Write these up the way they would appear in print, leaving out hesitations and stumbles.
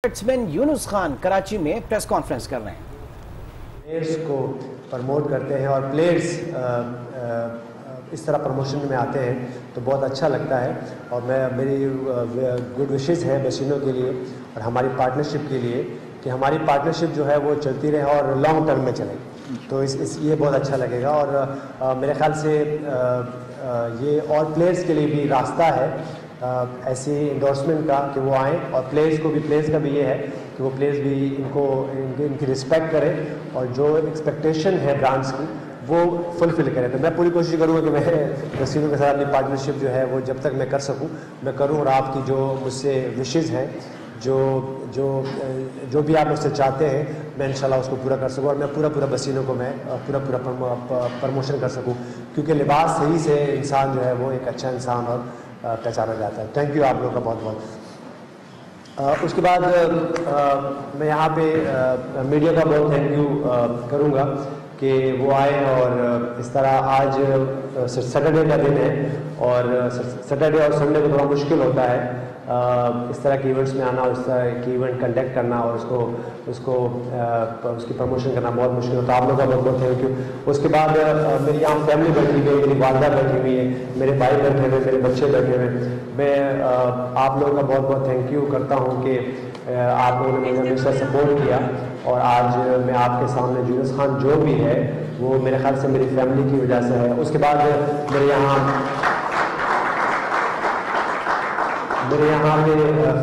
Batsman یونس خان کراچی میں press conference کر رہے ہیں. پلیئرس کو پروموٹ کرتے ہیں اور پلیئرس اس طرح پروموشن میں آتے ہیں تو بہت اچھا لگتا ہے. اور میری گڈ وشز ہیں بسینوں کے لیے اور ہماری پارٹنرشپ کے لیے کہ ہماری پارٹنرشپ جو ہے وہ چلتی رہے اور لانگ ٹرم میں چلے, تو یہ بہت اچھا لگے گا. اور میرے خیال سے یہ اور پلیئرس کے لیے بھی راستہ ہے ایسی انڈورسمنٹ کا کہ وہ آئیں, اور پلیئرس کا بھی یہ ہے کہ وہ پلیئرس بھی ان کی رسپیکٹ کریں اور جو ایکسپیکٹیشن ہے برانڈس کی وہ فلفل کریں. تو میں پوری کوشش کروں گا کہ میں رسیدوں کے ساتھ اپنی پارٹنرشپ جو ہے وہ جب تک میں کر سکوں میں کروں, اور آپ کی جو مجھ سے وشز ہیں جو بھی آپ مجھ سے چاہتے ہیں میں انشاءاللہ اس کو پورا کر سکوں, اور میں پورا بسینوں کو میں پورا پروموشن کر سکوں, کیونکہ لباس صحیح سے انسان جو ہے وہ ایک اچھا انسان اور پہچانا جاتا ہے. تھینک یو آپ لوگوں کا بہت بہت. اس کے بعد میں یہاں پہ میڈیا کا بہت تھینک یو کروں گا کہ وہ آئے, اور اس طرح آج سیٹرڈے کا دن ہے اور سیٹرڈے اور سنڈے کو تھوڑا مشکل ہوتا ہے اس طرح کے ایونٹس میں آنا, اور اس طرح کی ایونٹ کنڈکٹ کرنا اور اس کی پروموشن کرنا بہت مشکل ہوتا ہے. آپ لوگوں کا بہت بہت تھینک یو. اس کے بعد میری یہاں فیملی بیٹھی ہوئی ہے, میری والدہ بیٹھی ہوئی ہے, میرے بھائی بیٹھے ہوئے, میرے بچے بیٹھے ہوئے. میں آپ لوگوں کا بہت بہت تھینک یو کرتا ہوں کہ آپ لوگوں نے مجھے ہمیشہ سپورٹ کیا, اور آج میں آپ کے سامنے یونس خان جو بھی ہے وہ میرے خیال سے میری فیملی کی وجہ سے ہے. اس کے بعد میرے یہاں پہ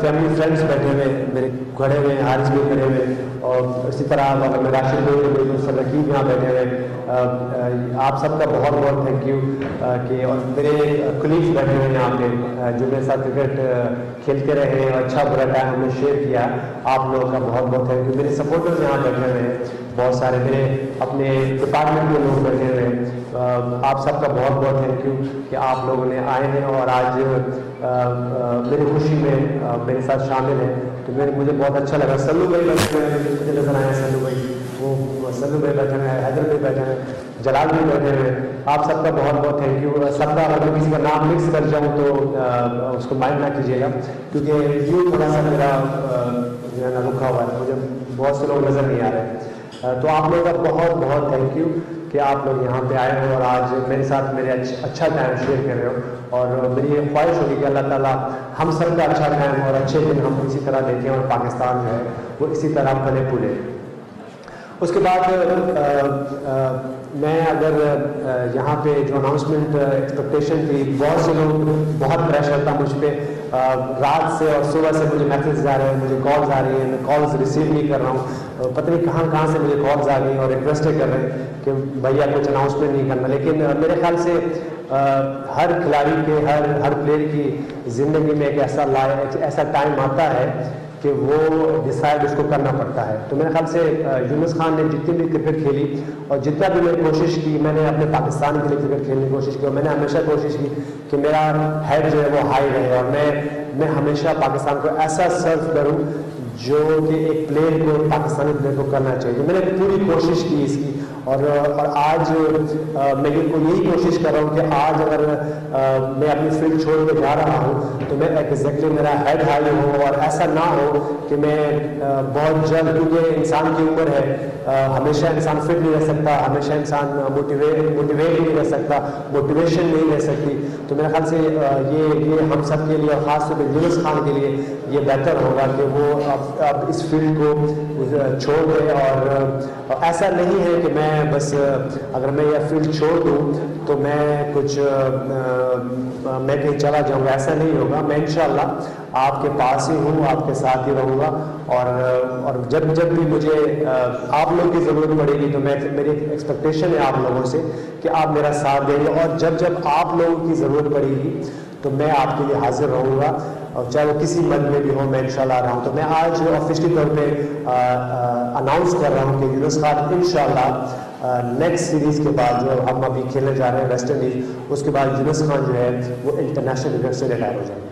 فیملی فرینڈس بیٹھے ہوئے, میرے کھڑے ہوئے, حارث بھی کھڑے ہوئے, اور اسی طرح میں راشد بھائی رقیب یہاں بیٹھے ہوئے. آپ سب کا بہت بہت تھینک یو کہ, اور میرے کلیگس بیٹھے ہوئے یہاں پہ جو میرے ساتھ کرکٹ کھیلتے رہے اور اچھا برا ٹائم ہم نے شیئر کیا, آپ لوگوں کا بہت بہت تھینک یو. میرے سپورٹرز یہاں بیٹھے ہوئے ہیں بہت سارے, میرے اپنے ڈپارٹمنٹ کے لوگ بیٹھے ہوئے ہیں. آپ سب کا بہت بہت تھینک یو کہ آپ لوگوں نے آئے ہیں اور آج میری خوشی میں میرے ساتھ شامل ہیں. تو مجھے بہت اچھا لگا. سلو بھائی بیٹھے ہوئے ہیں, مجھے نظر آئے سلو بھائی, وہ سلو بھائی بیٹھے ہوئے ہیں, حیدر بھائی بیٹھے ہوئے ہیں, جلال بھی بیٹھے ہوئے. آپ سب کا بہت بہت تھینک یو. سب کا اگر کسی کا نام مکس کر جاؤں تو اس کو مائنڈ نہ کیجیے گا, کیونکہ یوں تھوڑا سا میرا جو ہے نا رکھا ہوا ہے, مجھے بہت سے لوگ نظر نہیں آ رہے. تو آپ لوگوں کا بہت بہت تھینک یو کہ آپ لوگ یہاں پہ آئے ہو اور آج میرے ساتھ میرے اچھا ٹائم شیئر کر رہے ہو. اور میری یہ خواہش ہوگی کہ اللہ تعالیٰ ہم سب کا اچھا ٹائم اور اچھے دن ہم اسی طرح دیکھیں, اور پاکستان جو ہے وہ اسی طرح پھلے پھولے. اس کے بعد میں اگر یہاں پہ جو اناؤنسمنٹ ایکسپیکٹیشن تھی, بہت سے لوگ بہت پریشر تھا مجھ پہ, رات سے اور صبح سے مجھے میسیجز آ رہے ہیں, مجھے کالز آ رہی ہیں, میں کالز ریسیو نہیں کر رہا ہوں, پتہ نہیں کہاں سے مجھے کالز آ گئی ہیں اور ریکویسٹیں کر رہے ہیں کہ بھیا کچھ اناؤنسمنٹ نہیں کرنا. لیکن میرے خیال سے ہر کھلاڑی کے ہر پلیئر کی زندگی میں ایک ایسا ٹائم آتا ہے کہ وہ ڈیسائیڈ اس کو کرنا پڑتا ہے. تو میرے خیال سے یونس خان نے جتنی بھی کرکٹ کھیلی اور جتنا بھی میں نے کوشش کی, میں نے اپنے پاکستان کے لیے کرکٹ کھیلنے کی کوشش کی, اور میں نے ہمیشہ کوشش کی کہ میرا ہیڈ جو ہے وہ ہائی رہے, اور میں ہمیشہ پاکستان کو ایسا سرو کروں جو کہ ایک پلیئر کو, پاکستانی پلیئر کو کرنا چاہیے. میں نے پوری کوشش کی اس کی, اور آج میں یہی کوشش کر رہا ہوں کہ آج اگر میں اپنی فیلڈ چھوڑ کے جا رہا ہوں تو میں ایگزیکٹلی میرا ہیڈ ہائی ہو, اور ایسا نہ ہو کہ میں بہت جلد, کیونکہ انسان کی عمر ہے, ہمیشہ انسان فٹ نہیں رہ سکتا, ہمیشہ انسان موٹیویٹ نہیں رہ سکتا, موٹیویشن نہیں رہ سکتی. تو میرے خیال سے یہ ہم سب کے لیے, اور خاص طور پہ یونس خان کے لیے یہ بہتر ہوگا کہ وہ اب اس فیلڈ کو چھوڑ دے. اور ایسا نہیں ہے کہ میں بس اگر میں یہ فیلڈ چھوڑ دوں تو میں کہیں چلا جاؤں گا, ایسا نہیں ہوگا. میں انشاءاللہ آپ کے پاس ہی ہوں, آپ کے ساتھ ہی رہوں گا, اور جب بھی مجھے آپ لوگوں کی ضرورت پڑے گی تو میری ایکسپیکٹیشن ہے آپ لوگوں سے کہ آپ میرا ساتھ دیں گے, اور جب آپ لوگوں کی ضرورت پڑے گی تو میں آپ کے لیے حاضر رہوں گا, اور چاہے وہ کسی مد میں بھی ہو میں انشاءاللہ آ رہا ہوں. تو میں آج آفیشلی طور پہ اناؤنس کر رہا ہوں کہ یونس خان انشاءاللہ نیکسٹ سیریز کے بعد جو ہم ابھی کھیلنے جا رہے ہیں ویسٹ انڈیز, اس کے بعد یونس خان جو ہے وہ انٹرنیشنل کرکٹ سے ریٹائر ہو جائیں گے.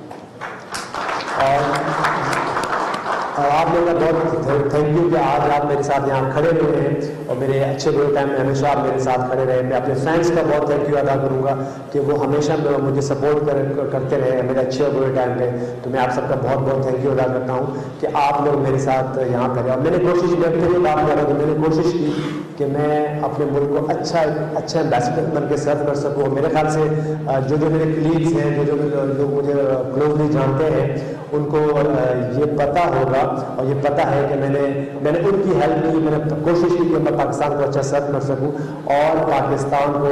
اور آپ لوگوں کا بہت تھینک یو کہ آج آپ میرے ساتھ یہاں کھڑے ہوئے ہیں اور میرے اچھے برے ٹائم میں ہمیشہ آپ میرے ساتھ کھڑے رہے. میں اپنے فینس کا بہت تھینک یو ادا کروں گا کہ وہ ہمیشہ مجھے سپورٹ کرتے رہے میرے اچھے اور برے ٹائم پہ. تو میں آپ سب کا بہت بہت تھینک یو ادا کرتا ہوں کہ آپ لوگ میرے ساتھ یہاں کھڑے. اور میں نے کوشش جب سے بات کر رہا تھا میں نے کوشش کی کہ میں اپنے ملک کو اچھا ایمبیسڈر بن کے سرو کر سکوں. میرے خیال سے جو میرے کلیگس ہیں جو لوگ مجھے کلوزلی جانتے ہیں ان کو یہ پتہ ہوگا اور یہ پتہ ہے کہ میں نے ان کی ہیلپ کی. میں نے کوشش کی کہ میں پاکستان کو اچھا سرو کر سکوں اور پاکستان کو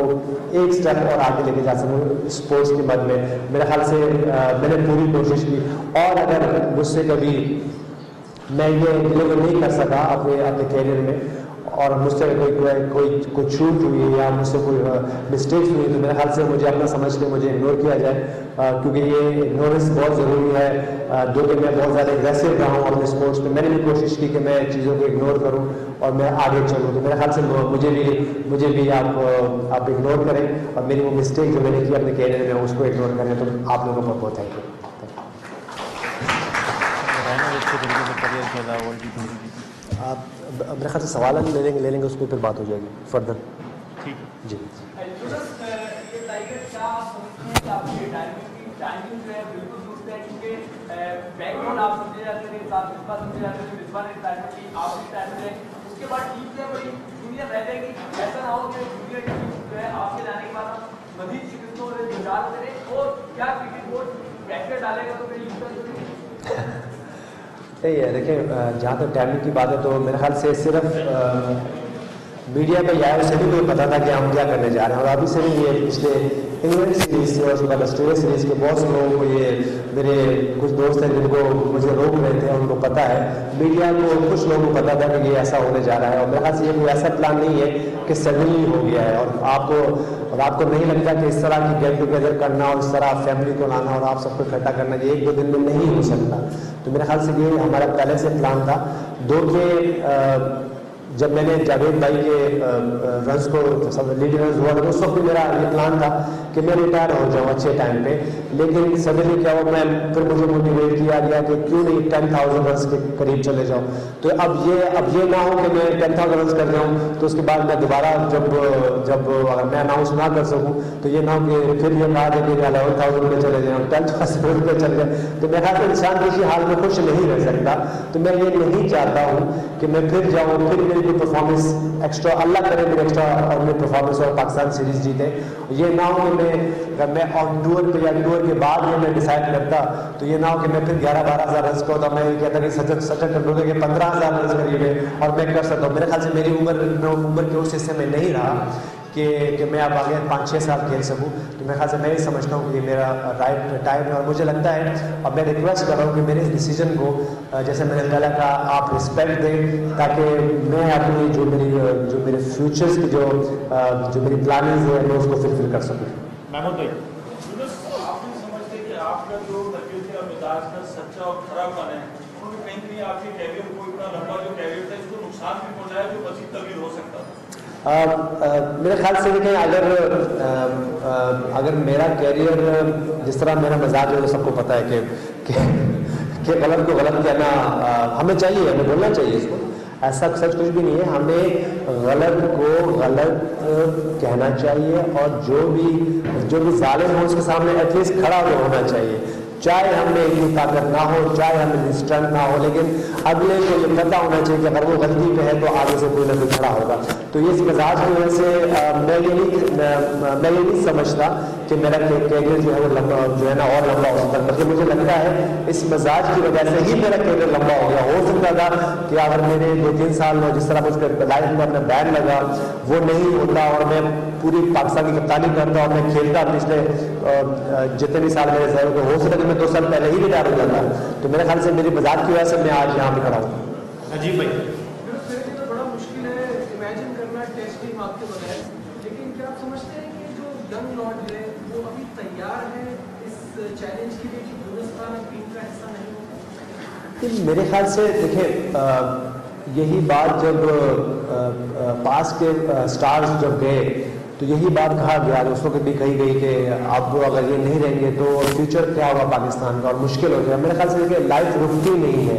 ایک سٹیپ اور آگے لے کے جا سکوں اسپورٹس کے بعد میں. میرے خیال سے میں نے پوری کوشش کی. اور اگر مجھ سے کبھی میں یہ ڈلیور نہیں کر سکا اپنے کیریئر میں اور مجھ سے کوئی چھوٹ ہوئی یا مجھ سے کوئی مسٹیکس ہوئی تو میرے خیال سے مجھے اپنا سمجھ کے مجھے اگنور کیا جائے کیونکہ یہ اگنورنس بہت ضروری ہے. جو کہ میں بہت زیادہ اگریسو رہا ہوں اپنے اسپورٹس میں. میں نے بھی کوشش کی کہ میں چیزوں کو اگنور کروں اور میں آگے چلوں. تو میرے خیال سے مجھے بھی آپ اگنور کریں اور میری وہ مسٹیک جو میں نے کی اپنے کیریئر میں اس کو اگنور کریں. تو آپ لوگوں کو بہت تھینک یو. آپ میرے خیال سے سوال لے لیں گے اس پہ پھر بات ہو جائے گی فردر. ٹھیک ہے جی. صحیح ہے. دیکھیں جہاں تک ٹائمنگ کی بات ہے تو میرے خیال سے صرف میڈیا پہ یا اسے بھی مجھے پتا تھا کہ ہم کیا کرنے جا رہے ہیں. اور ابھی سے بھی یہ پچھلے انگلینڈ سیریز سے اور اس کے بعد آسٹریلیا سیریز کے بہت سے لوگوں کو یہ میرے کچھ دوست ہیں جن کو مجھے روک رہے تھے ان کو پتا ہے. میڈیا کو کچھ لوگوں کو پتا تھا کہ یہ ایسا ہونے جا رہا ہے. اور میرے خیال سے یہ کوئی ایسا پلان نہیں ہے کہ سڈنلی ہو گیا ہے. اور آپ کو نہیں لگتا کہ اس طرح کی گیٹ ٹوگیدر کرنا اور اس طرح فیملی کو لانا اور آپ سب کو اکٹھا کرنا یہ ایک دو دن میں نہیں ہو سکتا. تو میرے خیال سے یہ ہمارا پہلے سے پلان تھا. کہ جب میں نے جاوید بھائی کے رنز کو لیڈ رنز ہوا تو اس وقت بھی میرا یہ پلان تھا کہ میں ریٹائر ہو جاؤں اچھے ٹائم پہ. لیکن سڈنلی کیا ہوا پھر مجھے موٹیویٹ کیا گیا کہ کیوں نہیں 10,000 رنز کے قریب چلے جاؤں. تو اب یہ نہ ہو کہ میں 10,000 رنز کر جاؤں تو اس کے بعد میں دوبارہ جب اگر میں اناؤنس نہ کر سکوں تو یہ نہ ہو کہ پھر یہ کہا کہ 11,000 پہ چلے جاؤں 10,000 پہ چلے جائیں. تو میرے خیال سے انسان کسی حال میں خوش نہیں رہ سکتا. تو میں یہ نہیں چاہتا ہوں کہ میں پھر جاؤں پھر میری کوئی پرفارمنس ایکسٹرا اللہ کرے میری ایکسٹرا اور میری پرفارمنس اور پاکستان سیریز جیتے. یہ نہ ہو کہ میں آن ٹور پہ یا ٹور کے بعد یہ میں ڈیسائڈ کرتا تو یہ نہ ہو کہ میں پھر 11-12 ہزار رنز کو ہوتا میں یہ کہتا کہ سچن ٹنڈولکر کے 15,000 رنز قریب ہے اور میں کر سکتا ہوں. میرے خیال سے میری عمر کے اس حصے میں نہیں رہا کہ میں اب آگے 5-6 سال کھیل سکوں. تو میرے خیال سے میں یہ سمجھتا ہوں کہ یہ میرا رائٹ ٹائم ہے. اور مجھے لگتا ہے اب میں ریکویسٹ کر رہا ہوں کہ میرے اس ڈیسیجن کو جیسے میں نے پہلے کہا آپ رسپیکٹ دیں تاکہ میں اپنی جو میرے فیوچرس کی جو میری پلاننگ ہے میں اس کو فلفل کر سکوں. محمود بھائی آپ نہیں سمجھتے کہ آپ کا جو طبیعت کا مزاج کا سچا اور کھرا پن ہے کہیں کہیں آپ کے کیریئر کو اتنا لمبا جو کیریئر تھا اس کو نقصان بھی پہنچایا جو مزید طویل ہو سکتا تھا. میرے خیال سے دیکھیں اگر میرا کیریئر جس طرح میرا مزاج ہے تو سب کو پتہ ہے کہ غلط کو غلط کہنا ہمیں چاہیے ہمیں بولنا چاہیے اس کو. ایسا سچ کچھ بھی نہیں ہے. ہمیں غلط کو غلط کہنا چاہیے اور جو بھی ظالم ہو اس کے سامنے ایٹ لیسٹ کھڑا ہونا چاہیے. چاہے ہم میں اتنی طاقت نہ ہو چاہے ہمیں اسٹرینتھ نہ ہو لیکن اگلے کو یہ پتہ ہونا چاہیے کہ اگر وہ غلطی پہ ہے تو آگے سے کوئی نہ کوئی کھڑا ہوگا. تو اس مزاج کی وجہ سے میں یہ نہیں سمجھتا کہ میرا کیریئر جو ہے وہ جو ہے نا اور لمبا ہو سکتا ہے. بلکہ مجھے لگتا ہے اس مزاج کی وجہ سے ہی میرا کیریئر لمبا ہو گیا. ہو سکتا تھا کہ اگر میرے 2-3 سال میں جس طرح مجھ پہ لائف میں اپنا بین لگا وہ نہیں ہوتا اور میں پوری پاکستان کی کپتانی کرتا اور میں کھیلتا پچھلے جتنے بھی سال میرے ظاہر ہو سکتا کہ میں 2 سال پہلے ہی ریٹائر ہو جاتا. تو میرے خیال سے میری مزاج کی وجہ سے میں آج یہاں پہ کھڑا ہوں. عجیب بھائی تو بڑا مشکل ہے امیجن کرنا ٹیسٹ ٹیم آپ کے بغیر. لیکن کیا آپ سمجھتے ہیں کہ جو ینگ لاٹ ہے وہ ابھی تیار ہے اس چیلنج کے لیے کہ ہندوستان ٹیم کا حصہ نہیں ہوگا؟ میرے خیال سے دیکھیں یہی بات جب پاس کے سٹارز جب گئے تو یہی بات کہا گیا اس وقت بھی کہی گئی کہ اب اگر یہ نہیں رہیں گے تو فیوچر کیا ہوگا پاکستان کا اور مشکل ہو جائے. میرے خیال سے کہ لائف رکتی نہیں ہے.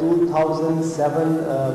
2007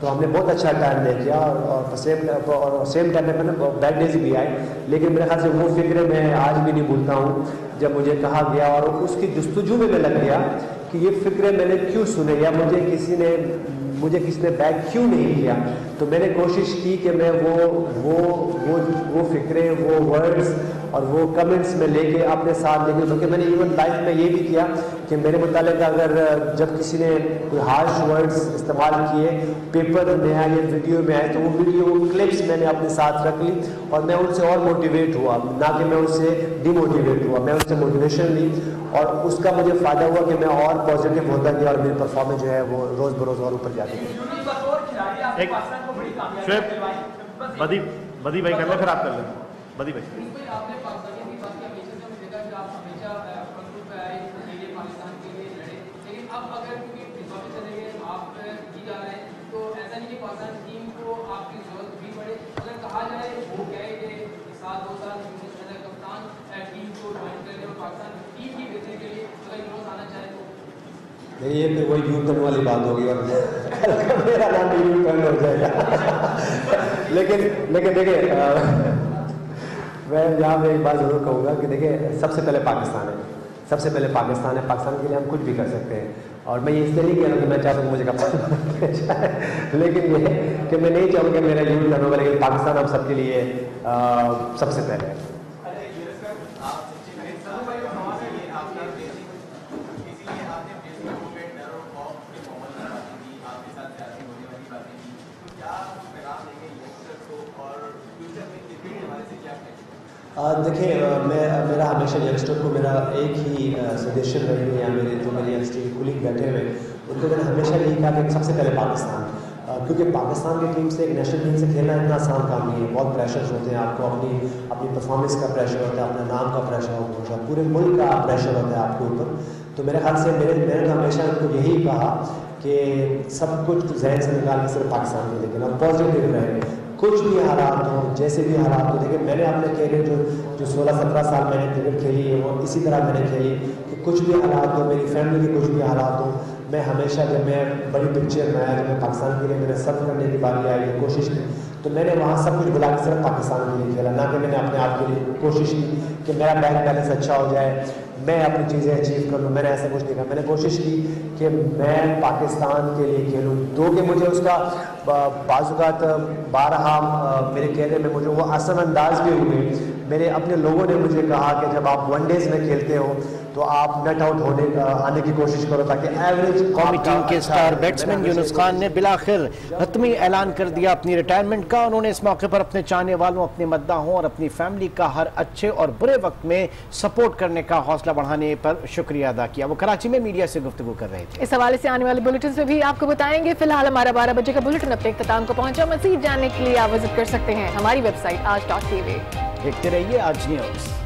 تو ہم نے بہت اچھا ٹائم دے کیا اور سیم ٹائم میں بیڈ ڈیز بھی آئے، لیکن میرے خیال سے وہ فکریں میں آج بھی نہیں بھولتا ہوں جب مجھے کہا گیا اور اس کی جستجو میں لگ گیا کہ یہ فکریں میں نے کیوں سنے یا مجھے کسی نے بیک کیوں نہیں کیا. تو میں نے کوشش کی کہ میں وہ فکریں، وہ ورڈز اور وہ کمنٹس میں لے کے اپنے ساتھ لے کے، بلکہ میں نے ایون لائف میں یہ بھی کیا کہ میرے متعلق اگر جب کسی نے کوئی ہارش ورڈز استعمال کیے پیپر میں آئے یا ویڈیو میں آئے تو وہ ویڈیو کلپس میں نے اپنے ساتھ رکھ لی اور میں ان سے اور موٹیویٹ ہوا، نہ کہ میں ان سے ڈی موٹیویٹ ہوا. میں ان سے موٹیویشن لی اور اس کا مجھے فائدہ ہوا کہ میں اور پازیٹیو ہوتا گیا اور میری پرفارمنس جو ہے وہ روز بروز اور اوپر جاتی ہے. بدی بھائی کر لیں پھر آپ کر لیں. بدی بھائی یہ پھر وہی یو ٹرن والی بات ہوگی اور میرا نام بھی یو ٹرن ہو جائے گا. لیکن دیکھیں میں یہاں پہ ایک بات ضرور کہوں گا کہ دیکھیں سب سے پہلے پاکستان ہے، پاکستان کے لیے ہم کچھ بھی کر سکتے ہیں. اور میں یہ اس لیے نہیں کہہ رہا کہ میں چاہتا ہوں مجھے کپتان لیکن یہ کہ میں نہیں چاہوں کہ میرا یو ٹرن ہوگا، لیکن پاکستان ہم سب کے لیے سب سے پہلے ہے. دیکھیں میرا ہمیشہ ینگسٹر کو میرا ایک ہی سجیشن رہی ہے، یا جو میرے ینگسٹر کے کلیگ بیٹھے ہوئے ان کو میں نے ہمیشہ یہی کہا کہ سب سے پہلے پاکستان، کیونکہ پاکستان کی ٹیم سے ایک نیشنل ٹیم سے کھیلنا اتنا آسان کام نہیں ہے. بہت پریشرز ہوتے ہیں، آپ کو اپنی پرفارمنس کا پریشر ہوتا ہے، اپنے نام کا پریشر ہوتا ہے، پورے ملک کا پریشر ہوتا ہے آپ کے اوپر. تو میرے خیال سے میں نے ہمیشہ ان کو یہی کہا کہ سب کچھ ذہن سے نکال کے صرف پاکستان کے لیکن اور پازیٹیو رہے، کچھ بھی حالات ہوں، جیسے بھی حالات ہوں. دیکھیں میں نے اپنے کیریئر جو 16-17 سال میں نے کرکٹ کھیلی ہے وہ اسی طرح میں نے کھیلی کہ کچھ بھی حالات ہوں، میری فیملی کے کچھ بھی حالات ہوں، میں ہمیشہ جب میں بڑی پکچر میں آیا، جب میں پاکستان کے لیے میں نے سرو کرنے کی باری آئی کوشش کی تو میں نے وہاں سب کچھ بلا کے صرف پاکستان کے لیے کھیلا، نہ کہ میں نے اپنے آپ کے لیے کوشش کی کہ میرا بینک بیلنس اچھا ہو جائے، میں اپنی چیزیں اچیو کر لوں. میں نے ایسا کچھ نہیں کہا، میں نے کوشش کی کہ میں پاکستان کے لیے کھیلوں. دو کہ مجھے اس کا بعض اوقات بارہا میرے کیریئر میں مجھے وہ اثر انداز بھی ہوئے. میرے اپنے لوگوں نے مجھے کہا کہ جب آپ ون ڈیز میں کھیلتے ہو تو آپ نٹ آؤٹ آنے کی کوشش کرو تاکہ ایوریج. قومی ٹیم کے سٹار بیٹسمین یونس خان نے بلاخر حتمی اعلان کر دیا اپنی ریٹائرمنٹ کا. انہوں نے اس موقع پر اپنے چاہنے والوں، اپنے مداحوں اور اپنی فیملی کا ہر اچھے اور برے وقت میں سپورٹ کرنے کا حوصلہ بڑھانے پر شکریہ ادا کیا. وہ کراچی میں میڈیا سے گفتگو کر رہے تھے. اس حوالے سے آنے والے بلیٹن سے بھی آپ کو بتائیں گے. فی الحال ہمارا 12 بجے کا بلیٹن اپنے اختتام کو پہنچا. مزید جاننے کے لیے آپ وزٹ کر سکتے ہیں ہماری ویب سائٹ aaj.tv. دیکھتے رہیے آج نیوز.